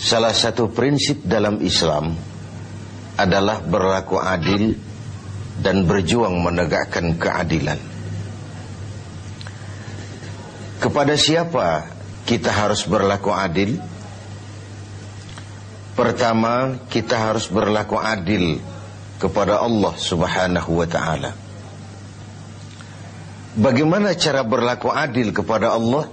Salah satu prinsip dalam Islam adalah berlaku adil dan berjuang menegakkan keadilan. Kepada siapa kita harus berlaku adil? Pertama, kita harus berlaku adil kepada Allah Subhanahu wa ta'ala. Bagaimana cara berlaku adil kepada Allah?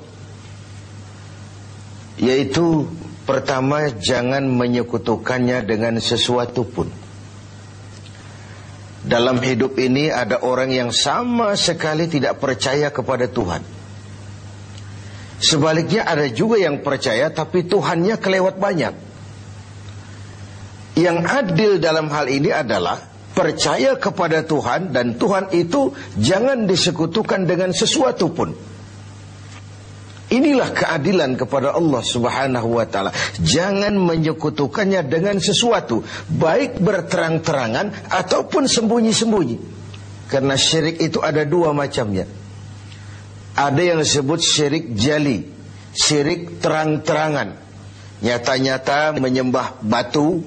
Yaitu pertama, jangan menyekutukannya dengan sesuatu pun. Dalam hidup ini ada orang yang sama sekali tidak percaya kepada Tuhan. Sebaliknya ada juga yang percaya tapi Tuhannya kelewat banyak. Yang adil dalam hal ini adalah percaya kepada Tuhan, dan Tuhan itu jangan disekutukan dengan sesuatu pun. Inilah keadilan kepada Allah Subhanahu wa ta'ala. Jangan menyekutukannya dengan sesuatu, baik berterang-terangan ataupun sembunyi-sembunyi. Karena syirik itu ada dua macamnya. Ada yang disebut syirik jali, syirik terang-terangan. Nyata-nyata menyembah batu,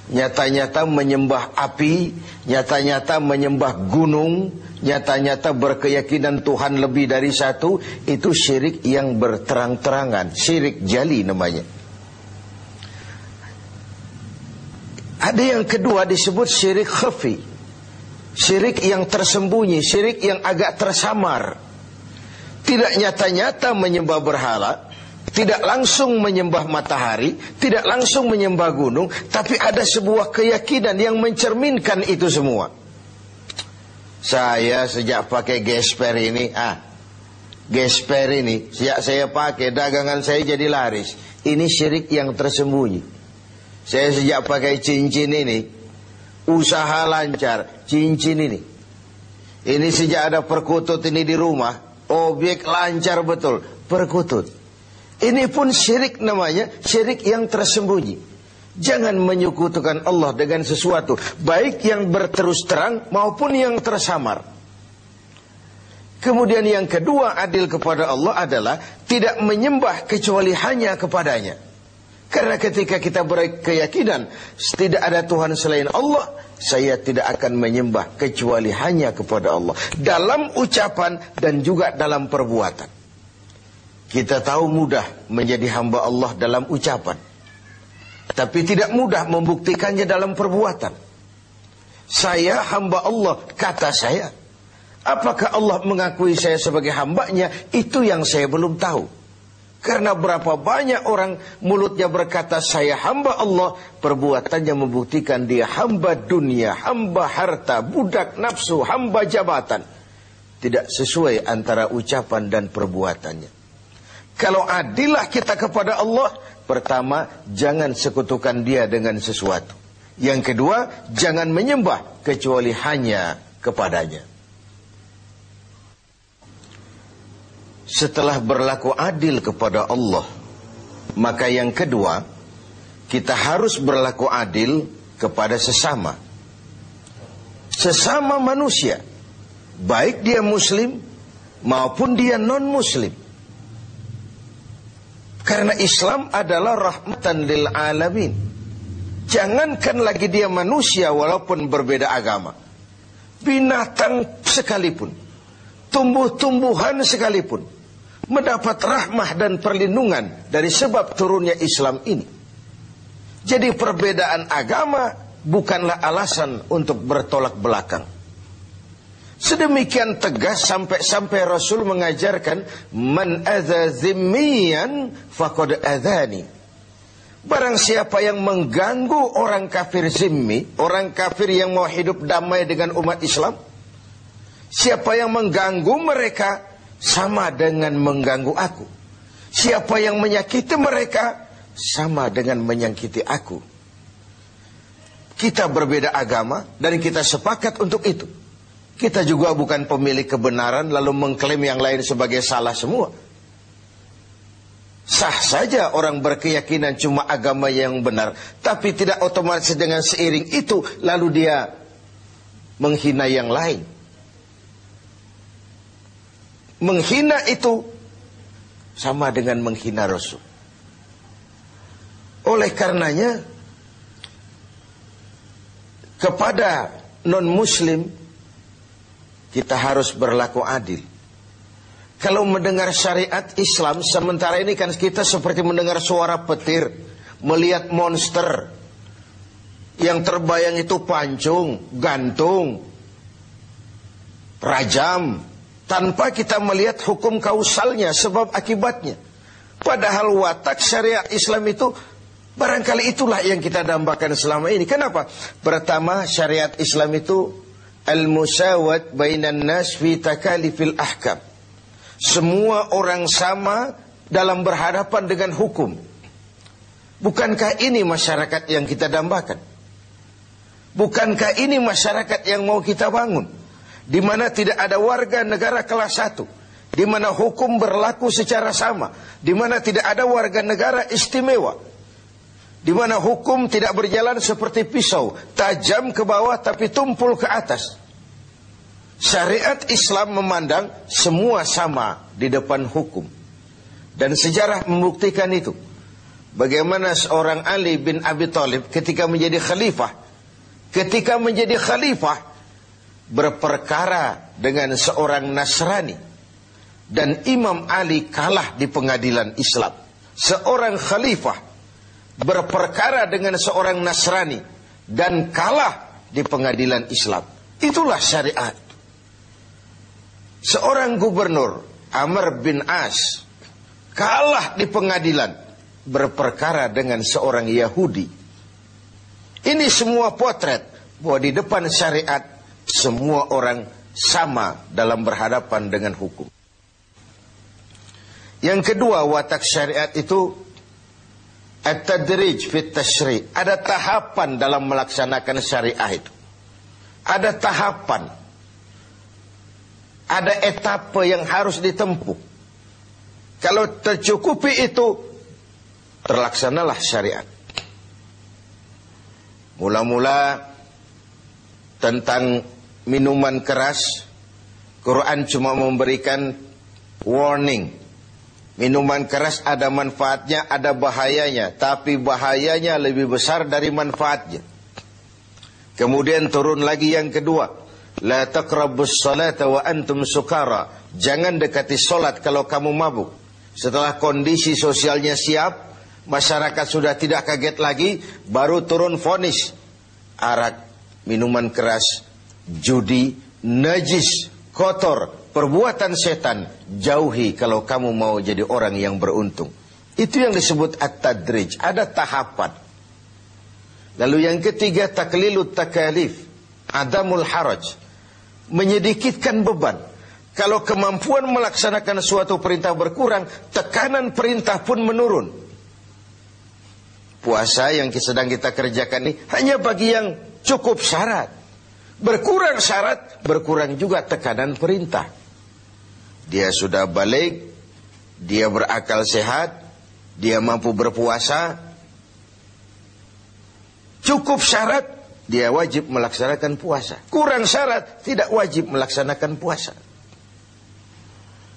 nyata-nyata menyembah api, nyata-nyata menyembah gunung, nyata-nyata berkeyakinan Tuhan lebih dari satu. Itu syirik yang berterang-terangan, syirik jali namanya. Ada yang kedua disebut syirik khafi, syirik yang tersembunyi, syirik yang agak tersamar. Tidak nyata-nyata menyembah berhala, tidak langsung menyembah matahari, tidak langsung menyembah gunung, tapi ada sebuah keyakinan yang mencerminkan itu semua. Saya sejak pakai gesper ini, gesper ini, sejak saya pakai dagangan saya jadi laris. Ini syirik yang tersembunyi. Saya sejak pakai cincin ini, usaha lancar, cincin ini. Ini sejak ada perkutut ini di rumah, objek lancar betul, perkutut. Ini pun syirik namanya, syirik yang tersembunyi. Jangan menyekutukan Allah dengan sesuatu, baik yang berterus terang maupun yang tersamar. Kemudian yang kedua, adil kepada Allah adalah tidak menyembah kecuali hanya kepadanya. Karena ketika kita berkeyakinan tidak ada Tuhan selain Allah, saya tidak akan menyembah kecuali hanya kepada Allah, dalam ucapan dan juga dalam perbuatan. Kita tahu mudah menjadi hamba Allah dalam ucapan, tapi tidak mudah membuktikannya dalam perbuatan. Saya hamba Allah, kata saya. Apakah Allah mengakui saya sebagai hambanya? Itu yang saya belum tahu. Karena berapa banyak orang mulutnya berkata saya hamba Allah, perbuatannya membuktikan dia hamba dunia, hamba harta, budak nafsu, hamba jabatan. Tidak sesuai antara ucapan dan perbuatannya. Kalau adillah kita kepada Allah, pertama, jangan sekutukan dia dengan sesuatu. Yang kedua, jangan menyembah kecuali hanya kepadanya. Setelah berlaku adil kepada Allah, maka yang kedua, kita harus berlaku adil kepada sesama. Sesama manusia, baik dia muslim maupun dia non-muslim. Karena Islam adalah rahmatan lil alamin. Jangankan lagi dia manusia walaupun berbeda agama, binatang sekalipun, tumbuh-tumbuhan sekalipun mendapat rahmah dan perlindungan dari sebab turunnya Islam ini. Jadi perbedaan agama bukanlah alasan untuk bertolak belakang. Sedemikian tegas sampai Rasul mengajarkan, man adza zimmiyan faqad adzani. Barang siapa yang mengganggu orang kafir zimmi, orang kafir yang mau hidup damai dengan umat Islam, siapa yang mengganggu mereka sama dengan mengganggu aku. Siapa yang menyakiti mereka sama dengan menyakiti aku. Kita berbeda agama dan kita sepakat untuk itu. Kita juga bukan pemilik kebenaran lalu mengklaim yang lain sebagai salah semua. Sah saja orang berkeyakinan cuma agama yang benar, tapi tidak otomatis dengan seiring itu lalu dia menghina yang lain. Menghina itu sama dengan menghina Rasul. Oleh karenanya, kepada non-muslim kita harus berlaku adil. Kalau mendengar syariat Islam, sementara ini kan kita seperti mendengar suara petir, melihat monster. Yang terbayang itu pancung, gantung, rajam, tanpa kita melihat hukum kausalnya, sebab akibatnya. Padahal watak syariat Islam itu, barangkali itulah yang kita dambakan selama ini. Kenapa? Pertama, syariat Islam itu al-musawat bainan nas fi takalifil ahkam. Semua orang sama dalam berhadapan dengan hukum. Bukankah ini masyarakat yang kita dambakan? Bukankah ini masyarakat yang mau kita bangun? Di mana tidak ada warga negara kelas 1, di mana hukum berlaku secara sama, di mana tidak ada warga negara istimewa, di mana hukum tidak berjalan seperti pisau, tajam ke bawah tapi tumpul ke atas. Syariat Islam memandang semua sama di depan hukum. Dan sejarah membuktikan itu. Bagaimana seorang Ali bin Abi Thalib ketika menjadi khalifah, berperkara dengan seorang Nasrani, dan Imam Ali kalah di pengadilan Islam. Seorang khalifah berperkara dengan seorang Nasrani dan kalah di pengadilan Islam. Itulah syariat. Seorang gubernur, Amr bin As, kalah di pengadilan berperkara dengan seorang Yahudi. Ini semua potret bahwa di depan syariat semua orang sama dalam berhadapan dengan hukum. Yang kedua, watak syariat itu at-tadrij fit tashri'. Ada tahapan dalam melaksanakan syariah itu. Ada tahapan. Ada etapa yang harus ditempuh. Kalau tercukupi itu, terlaksanalah syariat. Mula-mula tentang minuman keras, Quran cuma memberikan warning. Minuman keras ada manfaatnya, ada bahayanya, tapi bahayanya lebih besar dari manfaatnya. Kemudian turun lagi yang kedua, la taqrabus salata wa antum sukara. Jangan dekati solat kalau kamu mabuk. Setelah kondisi sosialnya siap, masyarakat sudah tidak kaget lagi, baru turun vonis. Arak, minuman keras, judi, najis, kotor, perbuatan setan, jauhi kalau kamu mau jadi orang yang beruntung. Itu yang disebut at-tadrij. Ada tahapan. Lalu yang ketiga, taklilut takalif, adamul haraj. Menyedikitkan beban. Kalau kemampuan melaksanakan suatu perintah berkurang, tekanan perintah pun menurun. Puasa yang sedang kita kerjakan ini hanya bagi yang cukup syarat. Berkurang syarat, berkurang juga tekanan perintah. Dia sudah balik, dia berakal sehat, dia mampu berpuasa. Cukup syarat, dia wajib melaksanakan puasa. Kurang syarat, tidak wajib melaksanakan puasa.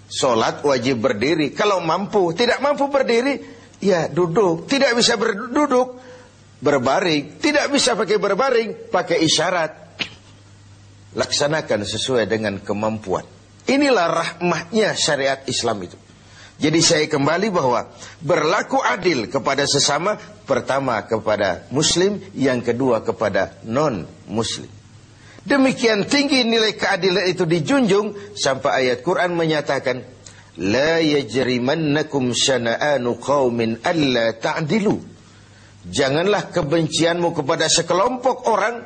Solat wajib berdiri. Kalau mampu, tidak mampu berdiri, ya duduk. Tidak bisa berduduk, berbaring. Tidak bisa pakai berbaring, pakai isyarat. Laksanakan sesuai dengan kemampuan. Inilah rahmatnya syariat Islam itu. Jadi saya kembali bahwa berlaku adil kepada sesama, pertama kepada muslim, yang kedua kepada non-muslim. Demikian tinggi nilai keadilan itu dijunjung sampai ayat Quran menyatakan, la yajrimannakum syana'anu qaumin alla ta'dilu. Janganlah kebencianmu kepada sekelompok orang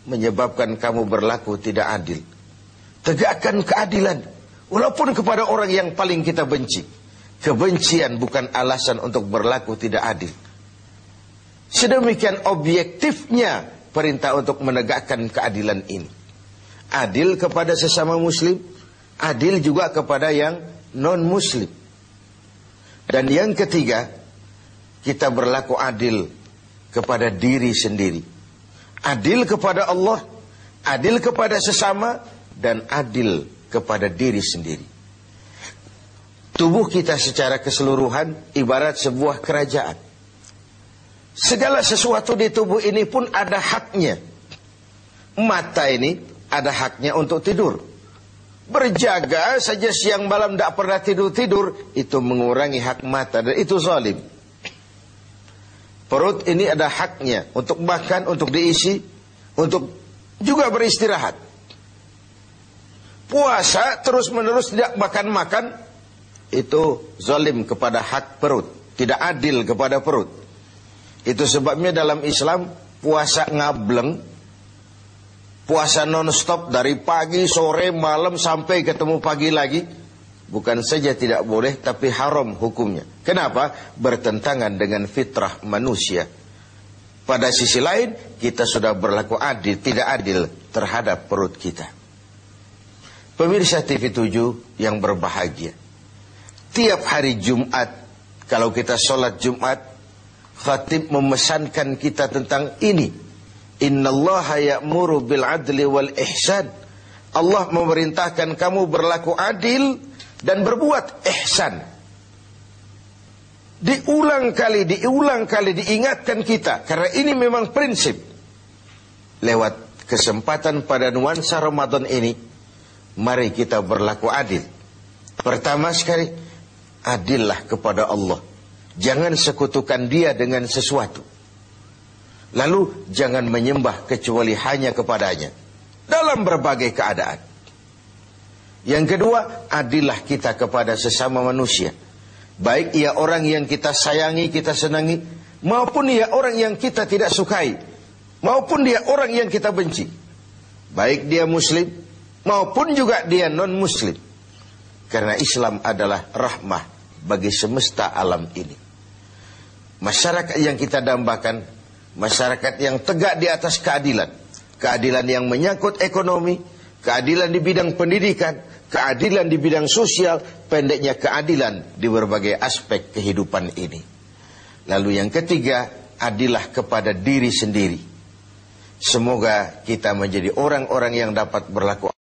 menyebabkan kamu berlaku tidak adil. Tegakkan keadilan walaupun kepada orang yang paling kita benci. Kebencian bukan alasan untuk berlaku tidak adil. Sedemikian objektifnya perintah untuk menegakkan keadilan ini. Adil kepada sesama muslim, adil juga kepada yang non-muslim. Dan yang ketiga, kita berlaku adil kepada diri sendiri. Adil kepada Allah, adil kepada sesama, dan adil kepada diri sendiri. Tubuh kita secara keseluruhan ibarat sebuah kerajaan. Segala sesuatu di tubuh ini pun ada haknya. Mata ini ada haknya untuk tidur. Berjaga saja siang malam tidak pernah tidur-tidur, itu mengurangi hak mata dan itu zalim. Perut ini ada haknya untuk makan, untuk diisi, untuk juga beristirahat. Puasa terus-menerus tidak makan-makan, itu zalim kepada hak perut, tidak adil kepada perut. Itu sebabnya dalam Islam puasa ngableng, puasa non-stop dari pagi, sore, malam sampai ketemu pagi lagi, bukan saja tidak boleh tapi haram hukumnya. Kenapa? Bertentangan dengan fitrah manusia. Pada sisi lain kita sudah berlaku adil, tidak adil terhadap perut kita. Pemirsa TV 7 yang berbahagia, tiap hari Jumat kalau kita sholat Jumat, khatib memesankan kita tentang ini. Innallaha ya'muru bil adli wal ihsan. Allah memerintahkan kamu berlaku adil dan berbuat ihsan. Diulang kali diingatkan kita, karena ini memang prinsip. Lewat kesempatan pada nuansa Ramadan ini, mari kita berlaku adil. Pertama sekali, adillah kepada Allah. Jangan sekutukan Dia dengan sesuatu. Lalu jangan menyembah kecuali hanya kepadanya dalam berbagai keadaan. Yang kedua, adillah kita kepada sesama manusia. Baik ia orang yang kita sayangi, kita senangi, maupun ia orang yang kita tidak sukai, maupun dia orang yang kita benci. Baik dia muslim, maupun juga dia non-muslim. Karena Islam adalah rahmah bagi semesta alam ini. Masyarakat yang kita dambakan, masyarakat yang tegak di atas keadilan. Keadilan yang menyangkut ekonomi, keadilan di bidang pendidikan, keadilan di bidang sosial, pendeknya keadilan di berbagai aspek kehidupan ini. Lalu yang ketiga, adillah kepada diri sendiri. Semoga kita menjadi orang-orang yang dapat berlaku